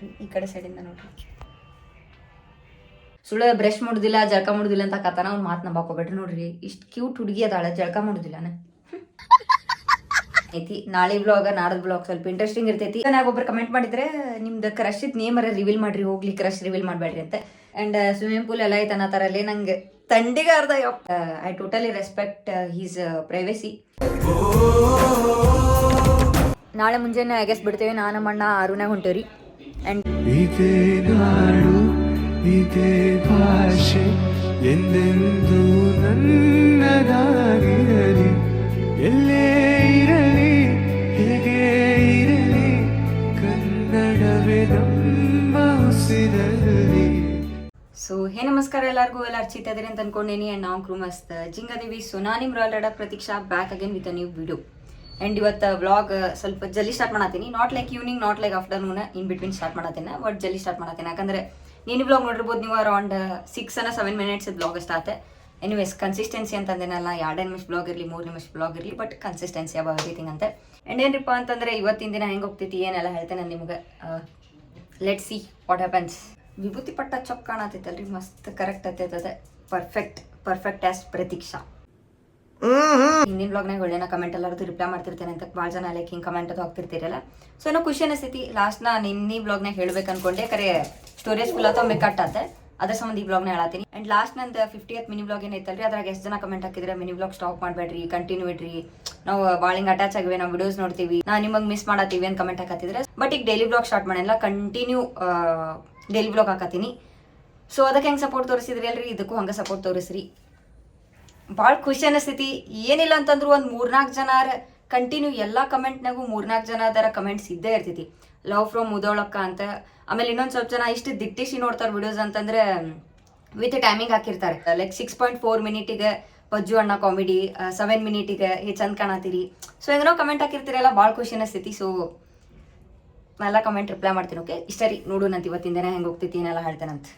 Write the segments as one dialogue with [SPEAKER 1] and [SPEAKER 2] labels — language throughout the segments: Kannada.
[SPEAKER 1] ನೋಡ್ರಿ, ಈ ಕಡೆ ಸೈಡಿಂದ ನೋಡ್ರಿ. ಸುಳ್ಳ ಬ್ರಷ್ ಮಾಡುದಿಲ್ಲ, ಜಳಕ ಮಾಡುದಿಲ್ಲ ಅಂತ ಕತಾನ ಅವ್ನು ಮಾತು ನಂಬಾಕೋಬೇಡ್ರಿ. ನೋಡ್ರಿ ಇಷ್ಟು ಕ್ಯೂಟ್ ಹುಡುಗಿ ಅದಾಳೆ, ಜಳಕ ಮಾಡುದಿಲ್ಲ ಐತಿ. ನಾಳೆ ಬ್ಲಾಗ್ ನಾಡದ್ ಬ್ಲಾಗ್ ಸ್ವಲ್ಪ ಇಂಟ್ರೆಸ್ಟಿಂಗ್ ಇರ್ತೈತಿ. ಒಬ್ರು ಕಮೆಂಟ್ ಮಾಡಿದ್ರೆ ನಿಮ್ದು ಕ್ರಶ್ ಇದ್ ನೇಮ್ ರಿವೀಲ್ ಮಾಡ್ರಿ, ಹೋಗ್ಲಿ ಕ್ರಶ್ ರಿವೀಲ್ ಮಾಡ್ಬೇಡ್ರಿ ಅಂತ. ಅಂಡ್ ಸ್ವಿಮ್ಮಿಂಗ್ ಪೂಲ್ ಎಲ್ಲ ಐತೆ ಅನ್ನತಾರಲ್ಲಿ ನಂಗೆ ತಂಡಿಗೆ ಅರ್ಧ. I totally respect his privacy. ನಾಳೆ ಮುಂಜಾನೆ ಗೆಸ್ ಬಿಡ್ತೇವೆ, ನಾನು ಮಣ್ಣ 6 ಹೊಂಟೇವ್ರಿ. ಅಂಡ್
[SPEAKER 2] ಇದೇ ನಾಡು ಇದೇ ಭಾಷೆ ಎಂದೆಂದು ನನ್ನದಾಗಿರಲಿ, ಎಲ್ಲೇ ಇರಲಿ ಹೇಗೆ ಇರಲಿ ಕನ್ನಡವೇ ನಮ್ಮ ಉಸಿರಲ್ಲಿ.
[SPEAKER 1] ಸೊ ಹೇ ನಮಸ್ಕಾರ ಎಲ್ಲರಿಗೂ, ಎಲ್ಲ ಅರ್ಚಿತ ಇದ್ರಿ ಅಂತ ಅನ್ಕೊಂಡೇನಿ. ಅಂಡ್ ನಾವು ಕ್ರೂ ಮಸ್ತ್ ಜಿಂಗದೇವಿ. ಸೊ ನಾನು ನಿಮ್ಮ royal rider Prateeksha, back again with a new video. And ಇವತ್ತು ವ್ಲಾಗ್ ಸ್ವಲ್ಪ ಜಲ್ದಿ ಸ್ಟಾರ್ಟ್ ಮಾಡತ್ತೀನಿ. Not like evening, not like afternoon, in between start ಮಾಡತ್ತೀನಿ. ಬಟ್ ಜಲ್ದಿ ಸ್ಟಾರ್ಟ್ ಮಾಡತ್ತೀನಿ, ಯಾಕಂದ್ರೆ ನೀನು ವ್ಲಾಗ್ ನೋಡಿರ್ಬೋದು ನೀವು. Around 6-7 minutes vlog start. Anyways consistency ಅಂತಂದೇನಲ್ಲ, 2 ನಿಮಿಷ ಬ್ಲಾಗ್ ಇರಲಿ, 3 ನಿಮಿಷ ಬ್ಲಾಗ್ ಇರಲಿ, ಬಟ್ ಕನ್ಸಿಸ್ಟೆನ್ಸಿ ಅಬೌವ್ ಎವ್ರಿಥಿಂಗ್ ಅಂತ. ಆ್ಯಂಡ್ ಏನಪ್ಪ ಅಂತಂದ್ರೆ ಇವತ್ತಿನ ದಿನ ಹೆಂಗೆ ಹೋಗ್ತೈತಿ ಏನೆಲ್ಲ ಹೇಳ್ತೇನೆ ನಾನು ನಿಮ್ಗೆ. Let see what happens. ವಿಭೂತಿ ಪಟ್ಟ ಚೊಕ್ ಕಾಣತೈತಲ್ರಿ, ಮಸ್ತ್ ಕರೆಕ್ಟ್ ಆಗ್ತೈತದೆ. Perfect as Prateeksha. ಹಿಂದಿನ ಬ್ಲಾಗ್ನಾಗ ಒಳ್ಳೆನ ಕಮೆಂಟ್ ಎಲ್ಲರದ್ದು ರಿಪ್ಲೈ ಮಾಡ್ತಿರ್ತೇನೆ ಅಂತ ಭಾಳ ಜನ ಲೈಕ್ ಹಿಂಗೆ ಕಮೆಂಟ್ ಅದು ಹಾಕ್ತಿರ್ತೀರಲ್ಲ. ಸೊ ಏನೋ ಖುಷಿ ಅನಿಸ್ತೈತಿ. ಲಾಸ್ಟ್ ನಿನ್ನೆ ಬ್ಲಾಗ್ನಾಗ ಹೇಳ್ಬೇಕು ಅನ್ಕೊಂಡೆ, ಕರೆ ಸ್ಟೋರೇಜ್ ಫುಲ್ ಅಥವಾ ಕಟ್ ಆತ, ಅದ್ರ ಸಂಬಂಧ ಈ ಬ್ಲಾಗ್ನ ಹೇಳತ್ತೀನಿ. ಅಂಡ್ ಲಾಸ್ಟ್ ನಂದು 50th ಮಿನಿ ಬ್ಲಾಗ್ ಏನೈತಲ್ರಿ, ಅದ್ರಾಗ ಎಷ್ಟು ಜನ ಕಮೆಂಟ್ ಹಾಕಿದ್ರೆ ಮಿನಿ ಬ್ಲಾಗ್ ಸ್ಟಾಪ್ ಮಾಡಬೇಡ್ರಿ, ಕಂಟಿನ್ಯೂ ಇಡ್ರಿ, ನಾವು ಭಾಳ ಹಿಂಗೆ ಅಟ್ಯಾಚ್ ಆಗಿವೆ, ನಾವು ವಿಡಿಯೋಸ್ ನೋಡ್ತೀವಿ, ನಾವು ನಿಮಗೆ ಮಿಸ್ ಮಾಡತ್ತೀವಿ ಅಂತ ಕಮೆಂಟ್ ಹಾಕತ್ತಿದ್ರೆ. ಬಟ್ ಈಗ ಡೈಲಿ ಬ್ಲಾಗ್ ಸ್ಟಾರ್ಟ್ ಮಾಡಿಲ್ಲ, ಕಂಟಿನ್ಯೂ ಡೈಲಿ ಬ್ಲಾಗ್ ಹಾಕತ್ತೀನಿ. ಸೊ ಅದಕ್ಕೆ ಹೆಂಗೆ ಸಪೋರ್ಟ್ ತೋರಿಸಿದ್ರಿ ಅಲ್ರಿ, ಇದಕ್ಕೂ ಹಂಗೆ ಸಪೋರ್ಟ್ ತೋರಿಸ್ರಿ. ಭಾಳ ಖುಷಿ ಅನಿಸ್ತೈತಿ. ಏನಿಲ್ಲ ಅಂತಂದ್ರು ಒಂದು 3-4 ಜನ ಕಂಟಿನ್ಯೂ ಎಲ್ಲ ಕಮೆಂಟ್ನಾಗೂ 3-4 ಜನ ಅದರ ಕಮೆಂಟ್ಸ್ ಇದ್ದೇ ಇರ್ತೈತಿ. ಲವ್ ಫ್ರಮ್ ಮುದೋಳಕ್ಕ ಅಂತ. ಆಮೇಲೆ ಇನ್ನೊಂದು ಸ್ವಲ್ಪ ಜನ ಇಷ್ಟು ದಿಟ್ಟಿಸಿ ನೋಡ್ತಾರೆ ವಿಡಿಯೋಸ್ ಅಂತಂದ್ರೆ ವಿತ್ ಟೈಮಿಂಗ್ ಹಾಕಿರ್ತಾರೆ. ಲೈಕ್ 6.4 ಮಿನಿಟಿಗೆ ಪಜ್ಜು ಅಣ್ಣ ಕಾಮಿಡಿ, 7 ಮಿನಿಟಿಗೆ ಚಂದ ಕಾಣತ್ತೀರಿ. ಸೊ ಹೆಂಗನೋ ಕಮೆಂಟ್ ಹಾಕಿರ್ತೀರಲ್ಲ, ಭಾಳ ಖುಷಿ ಅನಿಸ್ತೈತಿ. ಸೊ ನಾನೆಲ್ಲ ಕಮೆಂಟ್ ರಿಪ್ಲೈ ಮಾಡ್ತೀನಿ. ಓಕೆ, ಇಷ್ಟ ರೀ, ನೋಡೋಣಂತ ಇವತ್ತಿನ ದಿನ ಹೆಂಗೆ ಹೋಗ್ತೈತಿ ಏನೆಲ್ಲ ಹೇಳ್ತೇನಂತ.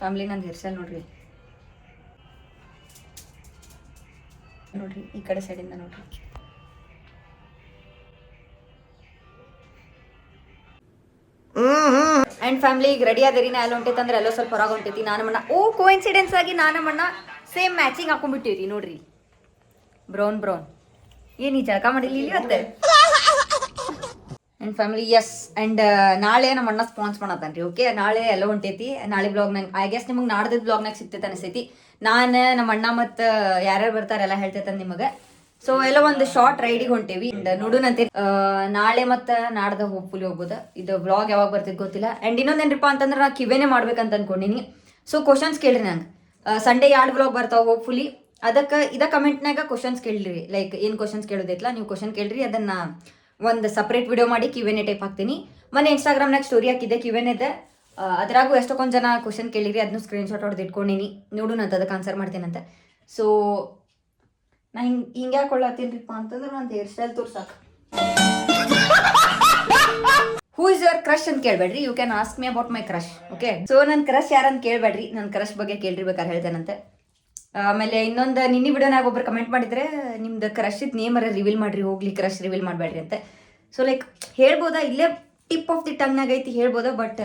[SPEAKER 1] ಫ್ಯಾಮಿಲಿ ನಂದು ಹೇರ್ ಸ್ಟೈಲ್ ನೋಡ್ರಿ ಈ ಕಡೆ ಸೈಡಿಂದ ನೋಡ್ರಿ. ಅಂಡ್ ಫ್ಯಾಮಿಲಿ ಈಗ ರೆಡಿ ಆದಿರಿ. ನಾ ಎಲ್ಲ ಹೊಂಟೈತೆ ಎಲ್ಲೋ ಸ್ವಲ್ಪ ಹೊರಗೆ ಹೊಂಟೈತಿ. ನಾನು ಮಣ್ಣ ಕೋಇನ್ಸಿಡೆನ್ಸ್ ಆಗಿ ನಾನು ಮಣ್ಣ ಸೇಮ್ ಮ್ಯಾಚಿಂಗ್ ಹಾಕೊಂಡ್ಬಿಟ್ಟಿರಿ ನೋಡ್ರಿ. ಬ್ರೌನ್ ಏನು ಈ ಜಳಕ ಮಾಡಿಲ್ಲ ಇಲ್ಲಿ ಇವತ್ತೆ. And family S. ಅಂಡ್ ನಾಳೆ ನಮ್ಮ ಅಣ್ಣ ಸ್ಪಾನ್ಸ್ ಮಾಡತ್ತಾನ್ರಿ. ಓಕೆ, ನಾಳೆ ಎಲ್ಲ ಹೊಂಟೈತಿ. ನಾಳೆ ಬ್ಲಾಗ್ನಾಗ ಐ ಗೆಸ್ ನಿಮಗೆ ನಾಡ್ದಿದ್ದು ಬ್ಲಾಗ್ನಾಗ ಸಿಗ್ತೈತೆ ಅನಿಸ್ತೈತಿ. ನಾನು ನಮ್ಮ ಅಣ್ಣ ಮತ್ತು ಯಾರ್ಯಾರು ಬರ್ತಾರೆ ಎಲ್ಲ ಹೇಳ್ತೈತೆ ನಿಮಗೆ. ಸೊ ಎಲ್ಲ ಒಂದು ಶಾರ್ಟ್ ರೈಡಿಗೆ ಹೊಂಟೇವಿ. ನೋಡೋಣಂತೆ ನಾಳೆ ಮತ್ತು ನಾಡ್ದ ಹೋಪ್ಫುಲಿ ಹೋಗ್ಬೋದು. ಇದು ಬ್ಲಾಗ್ ಯಾವಾಗ ಬರ್ತೈತೆ ಗೊತ್ತಿಲ್ಲ. ಆ್ಯಂಡ್ ಇನ್ನೊಂದೇನ್ರಿಪ್ಪ ಅಂತಂದ್ರೆ ನಾ ಕಿವೇನೆ ಮಾಡ್ಬೇಕಂತ ಅನ್ಕೊಂಡಿನಿ. ಸೊ ಕ್ವಶನ್ಸ್ ಕೇಳ್ರಿ ನಂಗೆ. ಸಂಡೇ 2 ಬ್ಲಾಗ್ ಬರ್ತಾವೆ ಹೋಪ್ಫುಲಿ. ಅದಕ್ಕೆ ಕಮೆಂಟ್ನಾಗ ಕ್ವಶನ್ಸ್ ಕೇಳ್ರಿ. ಲೈಕ್ ಏನು ಕ್ವಶನ್ಸ್ ಕೇಳೋದೈತಲ್ಲ, ನೀವು ಕ್ವಶನ್ ಕೇಳ್ರಿ, ಅದನ್ನು ಒಂದು ಸಪ್ರೇಟ್ ವಿಡಿಯೋ ಮಾಡಿ ಕ್ಯೂಎನ್ಎ ಟೈಪ್ ಹಾಕ್ತೀನಿ. ಮೊನ್ನೆ ಇನ್ಸ್ಟಾಗ್ರಾಮ್ನಾಗ ಸ್ಟೋರಿ ಹಾಕಿದ್ದೆ ಕ್ಯೂಎನ್ಎದ. ಅದ್ರಾಗೂ ಎಷ್ಟೊಂದು ಜನ ಕ್ವಶನ್ ಕೇಳಿರಿ, ಅದನ್ನು ಸ್ಕ್ರೀನ್ಶಾಟ್ ಹೊಡೆದು ಇಟ್ಕೊಂಡಿನಿ. ನೋಡೋಣಂತ ಅದಕ್ಕೆ ಆನ್ಸರ್ ಮಾಡ್ತೇನಂತ. ಸೊ ನಾ ಹಿಂಗೆ ಯಾಕೊಳ್ಳತ್ತೀನಿರಿಪ್ಪ ಅಂತಂದ್ರೆ ನನ್ನ ಹೇರ್ ಸ್ಟೈಲ್ ತೋರ್ಸಾಕ. ಹೂ ಇಸ್ ಯುವರ್ ಕ್ರಶ್ ಅಂತ ಕೇಳಬೇಡ್ರಿ. You can ask me about my crush. Okay, so ನನ್ನ ಕ್ರಶ್ ಯಾರಂತ ಕೇಳಬೇಡ್ರಿ, ನನ್ನ ಕ್ರಶ್ ಬಗ್ಗೆ ಕೇಳ್ರಿ ಬೇಕಾದ್ರೆ ಹೇಳ್ತೇನಂತೆ. ಆಮೇಲೆ ಇನ್ನೊಂದು ನಿನ್ನೆ ವಿಡಿಯೋನಾಗ ಒಬ್ರು ಕಮೆಂಟ್ ಮಾಡಿದ್ರೆ ನಿಮ್ದು ಕ್ರಶ್ ಇದ್ ನೇಮ್ ರಿವೀಲ್ ಮಾಡ್ರಿ, ಹೋಗ್ಲಿ ಕ್ರಶ್ ರಿವೀಲ್ ಮಾಡಬೇಡ್ರಿ ಅಂತ. ಸೊ ಲೈಕ್ ಹೇಳ್ಬೋದಾ, ಇಲ್ಲೇ ಟಿಪ್ ಆಫ್ ದಿ ಟಂಗ್ನಾಗ ಐತಿ ಹೇಳ್ಬೋದಾ. But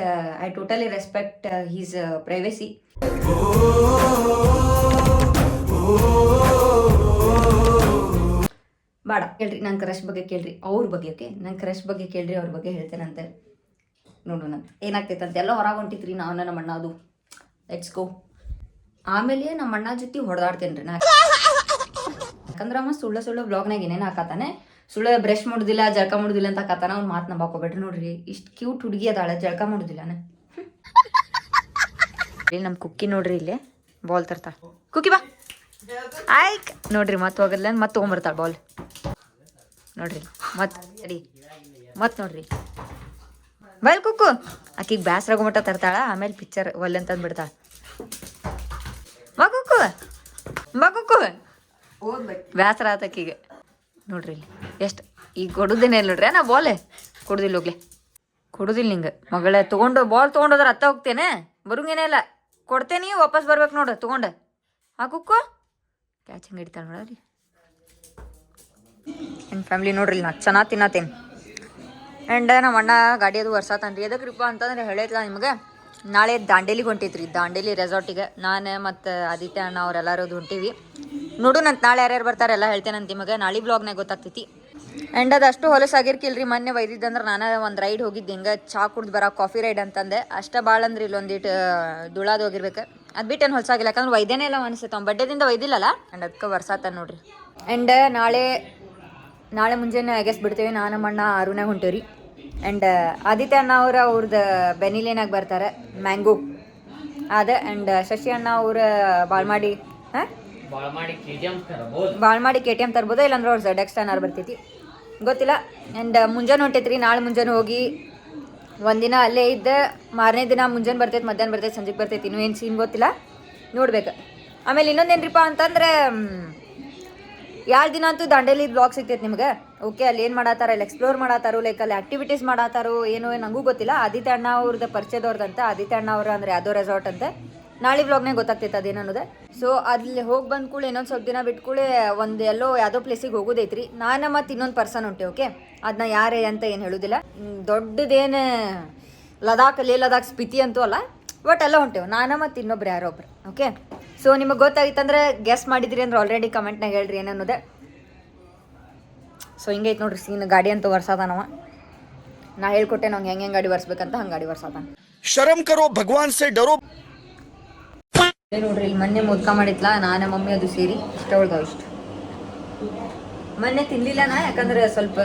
[SPEAKER 1] I totally respect his privacy. ಬೇಡ ಕೇಳ್ರಿ, ನನ್ನ ಕ್ರಶ್ ಬಗ್ಗೆ ಕೇಳ್ರಿ, ಅವ್ರ ಬಗ್ಗೆ. ಓಕೆ, ನನ್ನ ಕ್ರಶ್ ಬಗ್ಗೆ ಕೇಳ್ರಿ, ಅವ್ರ ಬಗ್ಗೆ ಹೇಳ್ತೇನಂತೆ. ನೋಡೋಣಂತ ಏನಾಗ್ತೈತಂತೆ. ಎಲ್ಲ ಹೊರಗೆ ಹೊಂಟಿತ್ರಿ ನಾವು ನಮ್ಮ ಅಣ್ಣ. ಅದು ಲೆಟ್ಸ್ ಗೋ. ಆಮೇಲೆ ನಮ್ಮ ಅಣ್ಣ ಜೊತೆ ಹೊಡೆದಾಡ್ತೇನೆ ರೀ ನಾ. ಯಾಕಂದ್ರೆ ಅಮ್ಮ ಸುಳ್ಳು ಬ್ಲಾಗ್ನಾಗ ಏನೇನು ಹಾಕತ್ತಾನೆ. ಸುಳ್ಳು ಬ್ರಷ್ ಮಾಡುದಿಲ್ಲ, ಜಳಕ ಮಾಡುದಿಲ್ಲ ಅಂತ ಹಾಕತ್ತಾನ. ಅವ್ನು ಮಾತು ನಂಬಾಕೋಬೇಡ್ರಿ. ನೋಡ್ರಿ ಇಷ್ಟು ಕ್ಯೂಟ್ ಹುಡುಗಿ ಅದಾಳೆ, ಜಳಕ ಮಾಡುದಿಲ್ಲ. ನಮ್ಮ ಕುಕ್ಕಿ ನೋಡ್ರಿ, ಇಲ್ಲೇ ಬಾಲ್ ತರ್ತಾಳ. ಕುಕ್ಕಿ ಬಾ ಆಯ್ಕ್ ನೋಡ್ರಿ. ಮತ್ತೆ ಹೋಗಲ್ಲ, ಮತ್ತೆ ತೊಗೊಂಬರ್ತಾಳ ಬಾಲ್. ನೋಡ್ರಿ ಮತ್ತೆ ನೋಡ್ರಿ ಬಲ್ ಕುಕ್ಕು. ಆಕಿಗೆ ಬ್ಯಾಸ್ರಾಗೋಮಟ್ಟ ತರ್ತಾಳ, ಆಮೇಲೆ ಪಿಕ್ಚರ್ ಒಲ್ಲೆ ಅಂತಂದು ಬಿಡ್ತಾಳ. ಮಗುಕ್ಕು ಬ್ಯಾಸರ ಆತಕ್ಕೀಗ. ನೋಡ್ರಿ ಇಲ್ಲಿ ಎಷ್ಟು ಈಗ ಕೊಡುದೇನೆ ಇಲ್ಲ ನೋಡ್ರಿ. ನಾ ಬಾಲ್ ಕೊಡುದಿಲ್ಲ, ಹೋಗ್ಲಿ ಕೊಡುದಿಲ್ಲ ನಿಂಗೆ ಮಗಳೇ. ತೊಗೊಂಡು ಬಾಲ್ ತೊಗೊಂಡೋದ್ರೆ ಅತ್ತ ಹೋಗ್ತೇನೆ, ಬರುಂಗೇನೇ ಇಲ್ಲ. ಕೊಡ್ತೇನಿ, ವಾಪಸ್ ಬರ್ಬೇಕು ನೋಡು ತೊಗೊಂಡು. ಕುಕ್ಕು ಕ್ಯಾಚಿಂಗ್ ಹಿಡಿತಾಳೆ ನೋಡ್ರಿ. ನನ್ನ ಫ್ಯಾಮಿಲಿ ನೋಡ್ರಿ, ನಾ ಚೆನ್ನಾಗಿ ತಿನ್ನತ್ತೇನೆ. ಆ್ಯಂಡ್ ನಮ್ಮ ಅಣ್ಣ ಗಾಡಿ ಅದು ವರ್ಸಾತನ್ರಿ ಎದಕ್ರಿಪ್ಪ ಅಂತಂದ್ರೆ ಹೇಳಿಲ್ಲ ನಿಮಗೆ ನಾಳೆ ದಾಂಡೇಲಿಗೆ ಹೊಂಟೈತ್ರಿ ದಾಂಡೇಲಿ ರೆಸಾರ್ಟಿಗೆ ನಾನು ಮತ್ತು ಆದಿತ್ಯ ಅಣ್ಣ ಅವರೆಲ್ಲರೂ ಹೊಂಟೀವಿ ನೋಡುನಂತ ನಾಳೆ ಯಾರ್ಯಾರು ಬರ್ತಾರೆ ಎಲ್ಲ ಹೇಳ್ತೇನಂತ ನಿಮಗೆ ನಾಳೆ ಬ್ಲಾಗ್ನಾಗ ಗೊತ್ತಾಗ್ತೈತಿ ಆ್ಯಂಡ್ ಅದಷ್ಟು ಹೊಲಸಾಗಿರ್ಕಿಲ್ರಿ ಮೊನ್ನೆ ಒಯ್ದಿದ್ದಂದ್ರೆ ನಾನು ಒಂದು ರೈಡ್ ಹೋಗಿದ್ದೆ ಹಿಂಗೆ ಚಾ ಕುಡ್ದು ಬರೋ ಕಾಫಿ ರೈಡ್ ಅಂತಂದೆ ಅಷ್ಟೇ ಭಾಳ ಅಂದ್ರೆ ಇಲ್ಲೊಂದಿಟ್ಟು ದುಳಾದು ಹೋಗಿರ್ಬೇಕು ಅದು ಬಿಟ್ಟು ಏನು ಹೊಲಸಾಗಿಲ್ಲ ಯಾಕಂದ್ರೆ ವೈದ್ಯನೇ ಎಲ್ಲ ಅನಿಸುತ್ತೆ ಅವ್ನು ಬಡ್ಡೆದಿಂದ ಒಯ್ದಿಲ್ಲಲ್ಲ ಆ್ಯಂಡ್ ಅದಕ್ಕೆ ವರ್ಸಾತ ನೋಡ್ರಿ ಆ್ಯಂಡ್ ನಾಳೆ ಮುಂಜಾನೆ ಅಗೆಸ್ ಬಿಡ್ತೇವೆ ನಾನು ನಮ್ಮ ಅಣ್ಣ ಆರುನಾಗ ಹೊಂಟೇವ್ರಿ ಆ್ಯಂಡ್ ಆದಿತ್ಯ ಅಣ್ಣ ಅವ್ರದ್ದು ಬೆನಿಲೇನಾಗ ಬರ್ತಾರೆ ಮ್ಯಾಂಗೋ ಅದ ಆ್ಯಂಡ್ ಶಶಿ ಅಣ್ಣ ಅವ್ರ ಬಾಳ್ಮಾಡಿ ಬಾಳ್ಮಾಡಿ ಕೆ ಟಿ ಎಮ್ ತರ್ಬೋದು ಇಲ್ಲಾಂದ್ರೆ ಅವ್ರು ZX ಟನ್ನರ್ ಬರ್ತೈತಿ ಗೊತ್ತಿಲ್ಲ ಆ್ಯಂಡ್ ಮುಂಜಾನೆ ಹೊಂಟೈತ್ರಿ ನಾಳೆ ಮುಂಜಾನೆ ಹೋಗಿ ಒಂದಿನ ಅಲ್ಲೇ ಇದ್ದೆ ಮಾರನೇ ದಿನ ಮುಂಜಾನೆ ಬರ್ತೈತೆ ಮಧ್ಯಾಹ್ನ ಬರ್ತೈತೆ ಸಂಜೆಗೆ ಬರ್ತೈತಿ ಇನ್ನೂ ಏನು ಸೀನ್ ಗೊತ್ತಿಲ್ಲ ನೋಡ್ಬೇಕು ಆಮೇಲೆ ಇನ್ನೊಂದೇನ್ರಿಪ್ಪ ಅಂತಂದ್ರೆ 2 ದಿನ ಅಂತೂ ದಾಂಡೇಲಿ ಬ್ಲಾಗ್ ಸಿಗ್ತೈತೆ ನಿಮ್ಗೆ ಓಕೆ ಅಲ್ಲಿ ಏನು ಮಾಡತ್ತಾರ ಅಲ್ಲಿ ಎಕ್ಸ್ಪ್ಲೋರ್ ಮಾಡತ್ತಾರೋ ಲೈಕ್ ಅಲ್ಲಿ ಆ್ಯಕ್ಟಿವಿಟೀಸ್ ಮಾಡತ್ತಾರೋ ಏನೋ ನನಗೂ ಗೊತ್ತಿಲ್ಲ ಆದಿತ್ಯ ಅಣ್ಣ ಅವ್ರದ್ದು ಪರಿಚಯದವ್ರದಂತ ಆದಿತ್ಯ ಅಣ್ಣ ಅವ್ರ ಅಂದರೆ ಯಾವುದೋ ರೆಸಾರ್ಟ್ ಅಂತ ನಾಳೆ ಬ್ಲಾಗ್ನಾಗ ಗೊತ್ತಾಗ್ತೈತೆ ಅದೇನನ್ನೋದು ಸೊ ಅಲ್ಲಿ ಹೋಗಿ ಬಂದ ಕೂಡಲೇ ಇನ್ನೊಂದು ಸ್ವಲ್ಪ ದಿನ ಬಿಟ್ಟು ಕೂಡಲೇ ಒಂದು ಯಾವುದೋ ಪ್ಲೇಸಿಗೆ ಹೋಗೋದೈತ್ರಿ ನಾನು ಮತ್ತು ಇನ್ನೊಂದು ಪರ್ಸನ್ ಹೊಂಟೆ ಓಕೆ ಅದನ್ನ ಯಾರೇ ಅಂತ ಏನು ಹೇಳೋದಿಲ್ಲ ದೊಡ್ಡದೇನು ಲದಾಖ್ ಸ್ಪಿತಿ ಅಂತೂ ಅಲ್ಲ ಬಟ್ ಎಲ್ಲ ಹೊಂಟೇವು ನಾನು ಮತ್ತು ಇನ್ನೊಬ್ರು ಯಾರೊಬ್ರು ಓಕೆ ಸೊ ನಿಮಗೆ ಗೊತ್ತಾಗಿತ್ತಂದ್ರೆ ಗೆಸ್ ಮಾಡಿದ್ರಿ ಅಂದ್ರೆ ಆಲ್ರೆಡಿ ಕಮೆಂಟ್ನಾಗ ಹೇಳ್ರಿ ಏನನ್ನೋದೆ ಸೊ ಹಿಂಗೈತೆ ನೋಡ್ರಿ ಸೀನ್ ಗಾಡಿ ಅಂತೂ ವರ್ಸಾದಾನವ ನಾ ಹೇಳ್ಕೊಟ್ಟೆ ನಾವು ಹೆಂಗೆ ಗಾಡಿ ವರ್ಸ್ಬೇಕಂತ ಹಂಗೆ ಗಾಡಿ ವರ್ಸಾದಾನ
[SPEAKER 3] ಶರಮ್ ಕರೋ ಭಗವಾನ್ ಸೆ ಡರೋ
[SPEAKER 1] ನೋಡ್ರಿ ಇಲ್ಲಿ ಮೊನ್ನೆ ಮುದ್ಕ ಮಾಡಿತ್ಲಾ ನಾನು ಮಮ್ಮಿ ಅದು ಸೇರಿ ಇಷ್ಟ ಉಳ್ದಾವ ಇಷ್ಟು ಮೊನ್ನೆ ತಿನ್ಲಿಲ್ಲ ನಾ ಯಾಕಂದ್ರೆ ಸ್ವಲ್ಪ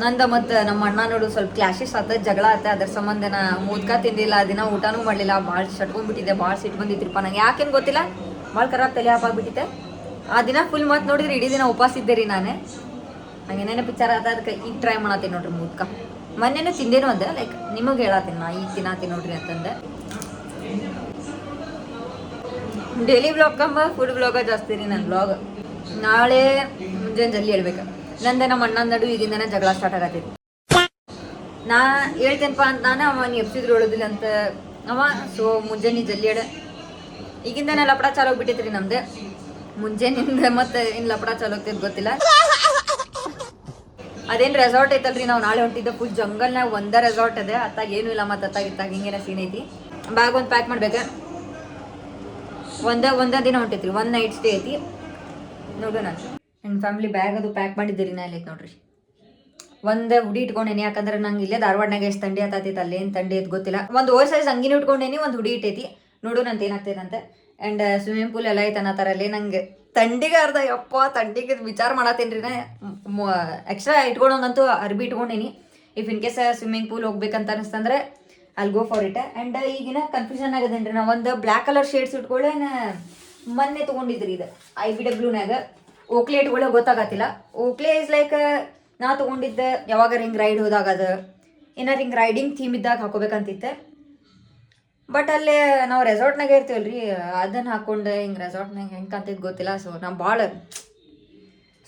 [SPEAKER 1] ನಂದ ಮತ್ತು ನಮ್ಮ ಅಣ್ಣ ನೋಡು ಸ್ವಲ್ಪ ಕ್ಲಾಶಸ್ ಆತ ಜಗಳ ಆತ ಅದ್ರ ಸಂಬಂಧ ನಾ ಮುದ್ಕ ತಿಂದಿಲ್ಲ ದಿನ ಊಟನೂ ಮಾಡಲಿಲ್ಲ ಭಾಳ ಶಟ್ಕೊಂಡ್ಬಿಟ್ಟಿದ್ದೆ ಭಾಳ ಸಿಟ್ಟು ಬಂದಿತ್ರಿಪ್ಪ ನಂಗೆ ಯಾಕೇನು ಗೊತ್ತಿಲ್ಲ ಭಾಳ ಖರಾಬ್ ತಲೆ ಹಾಪಾಗ್ಬಿಟ್ಟಿದ್ದೆ ಆ ದಿನ ಫುಲ್ ಮತ್ತೆ ನೋಡಿದ್ರೆ ಇಡೀ ದಿನ ಉಪವಾಸ ಇದ್ದೆ ರೀ ನಾನು ಹಂಗೇನೇನೋ ಪಿಕ್ಚರ್ ಆತ ಅದಕ್ಕೆ ಈಗ ಟ್ರೈ ಮಾಡತ್ತೀನಿ ನೋಡ್ರಿ ಮುದ್ಕ ಮೊನ್ನೆನೂ ತಿಂದೇನು ಅಂದೆ ಲೈಕ್ ನಿಮಗೆ ಹೇಳತ್ತೀನಿ ನಾ ಈಗ ತಿನ್ನತ್ತೀನಿ ನೋಡ್ರಿ ಅಂತಂದೆ ಡೈಲಿ ಬ್ಲಾಗ್ ಕಮ್ಮ ಫುಡ್ ಬ್ಲಾಗ ಜಾಸ್ತಿ ರೀ ನನ್ನ ಬ್ಲಾಗ್ ನಾಳೆ ಮುಂಜಾನೆ ಜಲ್ದಿ ಹೇಳ್ಬೇಕು ನಂದೆ ನಮ್ಮ ಅಣ್ಣನ ನಡು ಈಗಿಂದನೇ ಜಗಳ ಸ್ಟಾರ್ಟ್ ಆಗತ್ತೈತಿ ನಾ ಹೇಳ್ತೇನಪ್ಪ ಅಂತ ನಾನು ಅವ ನೀವು ಎಪ್ಸಿದ್ರು ಹೇಳೋದಿಲ್ಲ ಅಂತ ಅವ ಸೊ ಮುಂಜಾನೆ ಜಲ್ದಿ ಹೇಳ ಈಗಿಂದನೇ ಲಪಡ ಚಾಲು ಹೋಗ್ಬಿಟ್ಟೈತ್ರಿ ನಮ್ದು ಮುಂಜಾನಿಂದ ಮತ್ತೆ ಇನ್ನು ಲಪಡ ಚಾಲು ಹೋಗ್ತೈತೆ ಗೊತ್ತಿಲ್ಲ ಅದೇನು ರೆಸಾರ್ಟ್ ಐತಲ್ರಿ ನಾವು ನಾಳೆ ಹೊಂಟಿದ್ದೆ ಫುಲ್ ಜಂಗಲ್ನಾಗ ಒಂದೇ ರೆಸಾರ್ಟ್ ಅದೇ ಅತ್ತಾಗ ಏನೂ ಇಲ್ಲ ಮತ್ತೆ ಅತ್ತಾಗ ಇತ್ತಾಗ ಹಿಂಗೇನ ಸೀನ್ ಐತಿ ಬ್ಯಾಗ್ ಒಂದು ಪ್ಯಾಕ್ ಮಾಡ್ಬೇಕು ಒಂದೇ ದಿನ ಹೊಂಟೈತ್ರಿ 1 ನೈಟ್ ಸ್ಟೇ ಐತಿ ನೋಡು ನಾನು ನನ್ನ ಫ್ಯಾಮಿಲಿ ಬ್ಯಾಗ್ ಅದು ಪ್ಯಾಕ್ ಮಾಡಿದ್ದೀರಿ ನಾ ಇಲ್ಲಿ ನೋಡ್ರಿ ಒಂದು ಹುಡಿ ಇಟ್ಕೊಂಡೇನಿ ಯಾಕಂದ್ರೆ ನಂಗೆ ಇಲ್ಲೇ ಧಾರವಾಡನಾಗ ಎಷ್ಟು ಥಂಡಿ ಆತೈತಿ ಅಲ್ಲಿ ಏನು ಥಂಡಿ ಐತೆ ಗೊತ್ತಿಲ್ಲ ಒಂದು ಓವರ್ ಸೈಜ್ ಅಂಗಿನೂ ಇಟ್ಕೊಂಡೇನಿ ಒಂದು ಹುಡಿ ಇಟ್ಟೈತಿ ನೋಡು ನಂತ ಏನಾಗ್ತೈತಂತೆ ಆ್ಯಂಡ್ ಸ್ವಿಮ್ಮಿಂಗ್ ಪೂಲ್ ಎಲ್ಲ ಐತೆ ಅನ್ನತ್ತಾರಲ್ಲಿ ನಂಗೆ ಥಂಡಿಗೆ ಥಂಡಿಗೆ ವಿಚಾರ ಮಾಡತ್ತೇನ್ರಿ ನಾ ಎಕ್ಸ್ಟ್ರಾ ಇಟ್ಕೊಂಡಂತೂ ಅರ್ಬಿ ಇಟ್ಕೊಂಡೇನಿ if in case swimming pool ಹೋಗ್ಬೇಕಂತ ಅನಿಸ್ತಂದ್ರೆ ಅಲ್ಲಿ ಗೋ ಫಾರ್ ಇಟ್ ಆ್ಯಂಡ್ ಈಗಿನ ಕನ್ಫ್ಯೂಷನ್ ಆಗದೇನ್ರಿ ನಾವು ಒಂದು ಬ್ಲ್ಯಾಕ್ ಕಲರ್ ಶೇಡ್ಸ್ ಇಟ್ಕೊಳ್ಳೆ ಮೊನ್ನೆ ತೊಗೊಂಡಿದ್ರಿ ಇದು IBWನಾಗ ಓಕ್ಲೆ ಇಟ್ಕೊಳ್ಳೋ ಗೊತ್ತಾಗತ್ತಿಲ್ಲ ಓಕ್ಲೆ ಇಸ್ ಲೈಕ್ ನಾ ತೊಗೊಂಡಿದ್ದೆ ಯಾವಾಗ ಹಿಂಗೆ ರೈಡ್ ಹೋದಾಗ ಅದು ಏನಾರು ಹಿಂಗೆ ರೈಡಿಂಗ್ ಥೀಮ್ ಇದ್ದಾಗ ಹಾಕೋಬೇಕಂತಿತ್ತೆ ಬಟ್ ಅಲ್ಲಿ ನಾವು ರೆಸಾರ್ಟ್ನಾಗ ಇರ್ತೀವಲ್ರಿ ಅದನ್ನು ಹಾಕ್ಕೊಂಡು ಹಿಂಗೆ ರೆಸಾರ್ಟ್ನಾಗ ಹೆಂಗೆ ಕಾಣ್ತೈತೆ ಗೊತ್ತಿಲ್ಲ ಸೊ ನಾವು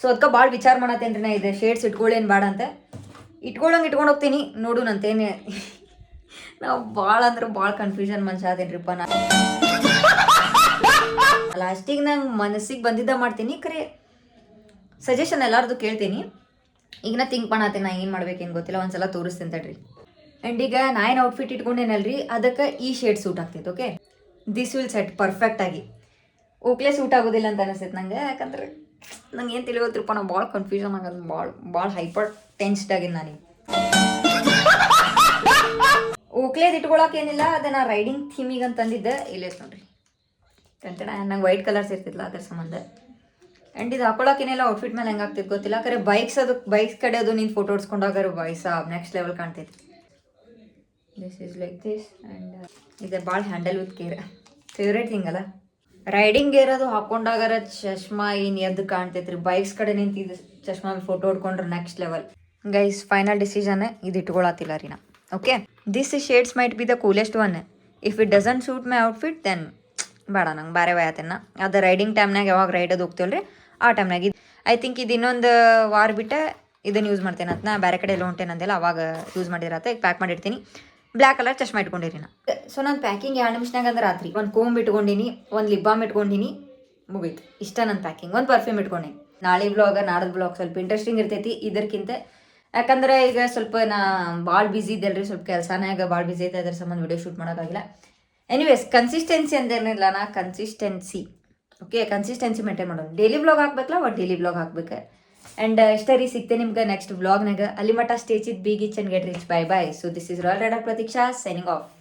[SPEAKER 1] ಅದಕ್ಕೆ ಭಾಳ ವಿಚಾರ ಮಾಡತ್ತೇನ್ರಿ ನಾ ಇದು ಶೇಡ್ಸ್ ಇಟ್ಕೊಳ್ಳೇನು ಬೇಡ ಅಂತ ಇಟ್ಕೊಂಡು ಹೋಗ್ತೀನಿ ನೋಡು ನಂತೇನೆ ನಾವು ಭಾಳ ಅಂದ್ರೆ ಭಾಳ ಕನ್ಫ್ಯೂಷನ್ ಮನುಷ್ಯ ಅದೇನ್ರಿಪ್ಪ ನಾ ಲಾಸ್ಟಿಗೆ ನಂಗೆ ಮನಸ್ಸಿಗೆ ಬಂದಿದ್ದ ಮಾಡ್ತೀನಿ ಖರೆ ಸಜೆಷನ್ ಎಲ್ಲಾರ್ದು ಕೇಳ್ತೀನಿ ಈಗ ನಾ ಥಿಂಕ್ ಮಾಡತ್ತೇನೆ ನಾ ಏನು ಮಾಡ್ಬೇಕೇನು ಗೊತ್ತಿಲ್ಲ ಒಂದ್ಸಲ ತೋರಿಸ್ತೀನಿ ತಡ್ರಿ ಆ್ಯಂಡ್ ಈಗ ನಾ ಏನು ಔಟ್ಫಿಟ್ ಇಟ್ಕೊಂಡೇನಲ್ರಿ ಅದಕ್ಕೆ ಈ ಶೇಡ್ ಸೂಟ್ ಆಗ್ತೈತೆ ಓಕೆ ದಿಸ್ ವಿಲ್ ಸೆಟ್ ಪರ್ಫೆಕ್ಟಾಗಿ ಓಕ್ಲೆ ಸೂಟ್ ಆಗೋದಿಲ್ಲ ಅಂತ ಅನಿಸ್ತೈತೆ ನಂಗೆ ಯಾಕಂದ್ರೆ ನಂಗೆ ಏನು ತಿಳಿಯೋದ್ರಪ್ಪ ನಾವು ಭಾಳ ಕನ್ಫ್ಯೂಷನ್ ಆಗೋದು ಭಾಳ ಹೈಪರ್ ಟೆನ್ಸ್ಡ್ ಆಗಿದ್ದು ನಾನು ಓಕ್ಲೇದು ಇಟ್ಕೊಳಕ್ಕೆ ಏನಿಲ್ಲ ಅದನ್ನ ರೈಡಿಂಗ್ ಥೀಮಿಗೆ ಅಂತ ತಂದಿದ್ದೆ ಇಲ್ಲೇ ನೋಡ್ರಿ ಕಂಟಣ ನಂಗೆ ವೈಟ್ ಕಲರ್ಸ್ ಇರ್ತಿಲ್ಲ ಅದ್ರ ಸಂಬಂಧ ಆ್ಯಂಡ್ ಇದು ಹಾಕೊಳಕ್ಕೇನಿಲ್ಲ ಔಟ್ಫಿಟ್ ಮೇಲೆ ಹೆಂಗೆ ಆಗ್ತೈತೆ ಗೊತ್ತಿಲ್ಲ ಖರೆ ಬೈಕ್ಸ್ ಕಡೆ ಅದು ನೀನು ಫೋಟೋ ಹೊಡ್ಸ್ಕೊಂಡಾಗಾರು ಬಾಯ್ಸ ನೆಕ್ಸ್ಟ್ ಲೆವೆಲ್ ಕಾಣ್ತೈತಿ this is like this and ಇದು ಭಾಳ handle with care favourite thing ಅಲ್ಲ ರೈಡಿಂಗ್ ಗೇರ್ ಅದು ಹಾಕೊಂಡಾಗಾರ ಚಶ್ಮಾ ಏನು ಎದ್ದು ಕಾಣ್ತೈತ್ರಿ ಬೈಕ್ಸ್ ಕಡೆ ನಿಂತಿದ್ದು ಚಶ್ಮಾ ಫೋಟೋ ಹೊಡ್ಕೊಂಡ್ರೆ next level guys final decision ಇದು ಇಟ್ಕೊಳತ್ತಿಲ್ಲ ರೀ ನಾ okay this shades might be the coolest one if it doesn't suit my outfit then ಬೇಡ ನಂಗೆ ಬೇರೆ ವಯತನ್ನ ಅದು ರೈಡಿಂಗ್ ಟೈಮ್ನಾಗ ಯಾವಾಗ ರೈಡೋದು ಹೋಗ್ತೀವಲ್ರಿ ಆ ಟೈಮ್ನಾಗ ಐ ಥಿಂಕ್ ಇದು ಇನ್ನೊಂದು ವಾರ ಬಿಟ್ಟು ಇದನ್ನು ಯೂಸ್ ಮಾಡ್ತೇನೆ ಅಂತ ನಾ ಬೇರೆ ಕಡೆ ಎಲ್ಲ ಹೊಂಟೇನೆ ಅಂದೆಲ್ಲ ಅವಾಗ ಯೂಸ್ ಮಾಡಿರತ್ತೆ ಈಗ ಪ್ಯಾಕ್ ಮಾಡಿರ್ತೀನಿ ಬ್ಲ್ಯಾಕ್ ಕಲರ್ ಚಶ್ಮಾ ಇಟ್ಕೊಂಡಿರಿ ನಾ ಸೊ ನಾನು ಪ್ಯಾಕಿಂಗ್ 2 ನಿಮಿಷನಾಗ ಅಂದ್ರೆ ರಾತ್ರಿ ಒಂದು ಕೋಂಬ್ ಇಟ್ಕೊಂಡಿನಿ ಒಂದು ಲಿಪ್ ಬಾಮ್ ಇಟ್ಕೊಂಡಿನಿ ಮುಗೀತು ಇಷ್ಟ ನನ್ನ ಪ್ಯಾಕಿಂಗ್ ಒಂದು ಪರ್ಫ್ಯೂಮ್ ಇಟ್ಕೊಂಡೀನಿ ನಾಳೆ ಬ್ಲಾಗ್ ನಾಡದ ಬ್ಲಾಗ್ ಸ್ವಲ್ಪ ಇಂಟ್ರೆಸ್ಟಿಂಗ್ ಇರ್ತೈತಿ ಇದಕ್ಕಿಂತ ಯಾಕಂದ್ರೆ ಈಗ ಸ್ವಲ್ಪ ನಾ ಭಾಳ ಬ್ಯುಸಿ ಇದ್ದಲ್ರಿ, ಸ್ವಲ್ಪ ಕೆಲಸನಾಗ ಭಾಳ ಬ್ಯುಸಿ ಐತೆ, ಅದ್ರ ಸಂಬಂಧ ವಿಡಿಯೋ ಶೂಟ್ ಮಾಡೋಕ್ಕಾಗಿಲ್ಲ. ಎನಿವೇಸ್ ಕನ್ಸಿಸ್ಟೆನ್ಸಿ ಅಂತೇನಿಲ್ಲ, ನಾ ಕನ್ಸಿಸ್ಟೆನ್ಸಿ ಮೇಂಟೈನ್ ಮಾಡೋದು. ಡೈಲಿ ವ್ಲಾಗ್ ಹಾಕ್ಬೇಕಲ್ಲ, ಒಟ್ಟು ಡೈಲಿ ವ್ಲಾಗ್ ಹಾಕ್ಬೇಕು. ಆ್ಯಂಡ್ ಇಷ್ಟೇ ರೀ, ಸಿಗ್ತೆ ನಿಮ್ಗೆ ನೆಕ್ಸ್ಟ್ ವ್ಲಾಗ್ನಾಗ. ಅಲ್ಲಿ ಮಟ್ಟ ಸ್ಟೇಜ್ ಇದ್ ಬಿಗ್ ಇಚ್ and get rich. Bye bye. So this is royal rider Pratiksha signing of.